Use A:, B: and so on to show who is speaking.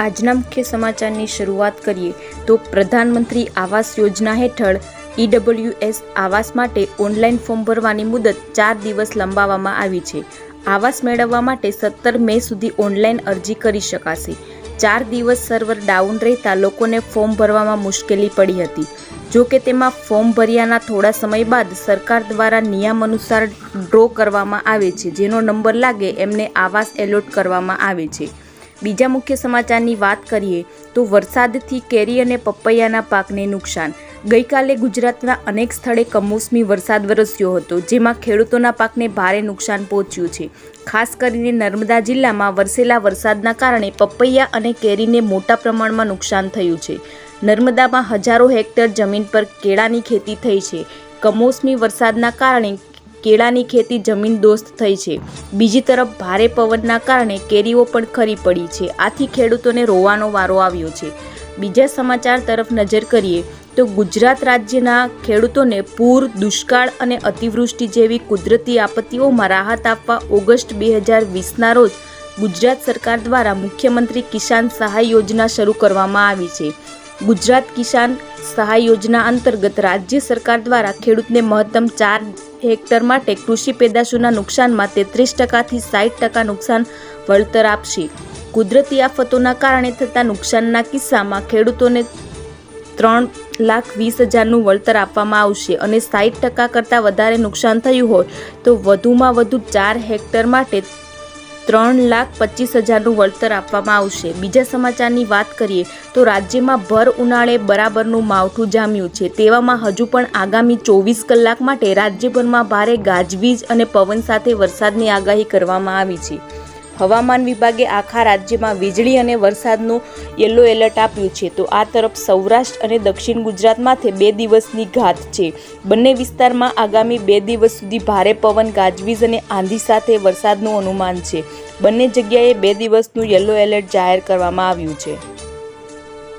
A: આજના મુખ્ય સમાચારની શરૂઆત કરીએ તો પ્રધાનમંત્રી આવાસ યોજના હેઠળ EWS આવાસ માટે ઓનલાઈન ફોર્મ ભરવાની મુદત 4 દિવસ લંબાવવામાં આવી છે। આવાસ મેળવવા માટે 17 મે સુધી ઓનલાઈન અરજી કરી શકાશે। 4 દિવસ સર્વર ડાઉન રહેતા લોકોને ફોર્મ ભરવામાં મુશ્કેલી પડી હતી। જો કે તેમાં ફોર્મ ભર્યાના થોડા સમય બાદ સરકાર દ્વારા નિયમ અનુસાર ડ્રો કરવામાં આવે છે, જેનો નંબર લાગે એમને આવાસ એલોટ કરવામાં આવે છે। બીજા મુખ્ય સમાચારની વાત કરીએ તો વરસાદથી કેરી અને પપૈયાના પાકને નુકસાન। ગઈકાલે ગુજરાતના અનેક સ્થળે કમોસમી વરસાદ વરસ્યો હતો, જેમાં ખેડૂતોના પાકને ભારે નુકસાન પહોંચ્યું છે। ખાસ કરીને નર્મદા જિલ્લામાં વરસેલા વરસાદના કારણે પપૈયા અને કેરીને મોટા પ્રમાણમાં નુકસાન થયું છે। નર્મદામાં હજારો હેક્ટર જમીન પર કેળાની ખેતી થઈ છે। કમોસમી વરસાદના કારણે કેળાની ખેતી જમીનદોસ્ત થઈ છે। બીજી તરફ ભારે પવનના કારણે કેરીઓ પણ ખરી પડી છે। આથી ખેડૂતોને રોવાનો વારો આવ્યો છે। બીજા સમાચાર તરફ નજર કરીએ તો ગુજરાત રાજ્યના ખેડૂતોને પૂર, દુષ્કાળ અને અતિવૃષ્ટિ જેવી કુદરતી આપત્તિઓમાં રાહત આપવા ઓગસ્ટ 2020ના રોજ ગુજરાત સરકાર દ્વારા મુખ્યમંત્રી કિસાન સહાય યોજના શરૂ કરવામાં આવી છે। ગુજરાત કિસાન સહાય યોજના અંતર્ગત રાજ્ય સરકાર દ્વારા ખેડૂતને મહત્તમ 4 હેક્ટર માટે કૃષિ પેદાશોના નુકસાનમાં 33% થી 60% નુકસાન વળતર આપશે। કુદરતી આફતોના કારણે થતા નુકસાનના કિસ્સામાં ખેડૂતોને 3,20,000નું વળતર આપવામાં આવશે અને 60% કરતાં વધારે નુકસાન થયું હોય તો વધુમાં વધુ 4 હેક્ટર માટે 3,25,000નું વળતર આપવામાં આવશે। બીજા સમાચારની વાત કરીએ તો રાજ્યમાં ભર ઉનાળે બરાબરનું માવઠું જામ્યું છે। તેવામાં હજુ પણ આગામી 24 કલાક માટે રાજ્યભરમાં ભારે ગાજવીજ અને પવન સાથે વરસાદની આગાહી કરવામાં આવી છે। હવામાન વિભાગે આખા રાજ્યમાં વીજળી અને વરસાદનું યલો એલર્ટ આપ્યું છે। તો આ તરફ સૌરાષ્ટ્ર અને દક્ષિણ ગુજરાત માથે 2 દિવસની ઘાત છે। બંને વિસ્તારમાં આગામી 2 દિવસ સુધી ભારે પવન, ગાજવીજ અને આંધી સાથે વરસાદનું અનુમાન છે। બંને જગ્યાએ 2 દિવસનું યલો એલર્ટ જાહેર કરવામાં આવ્યું છે।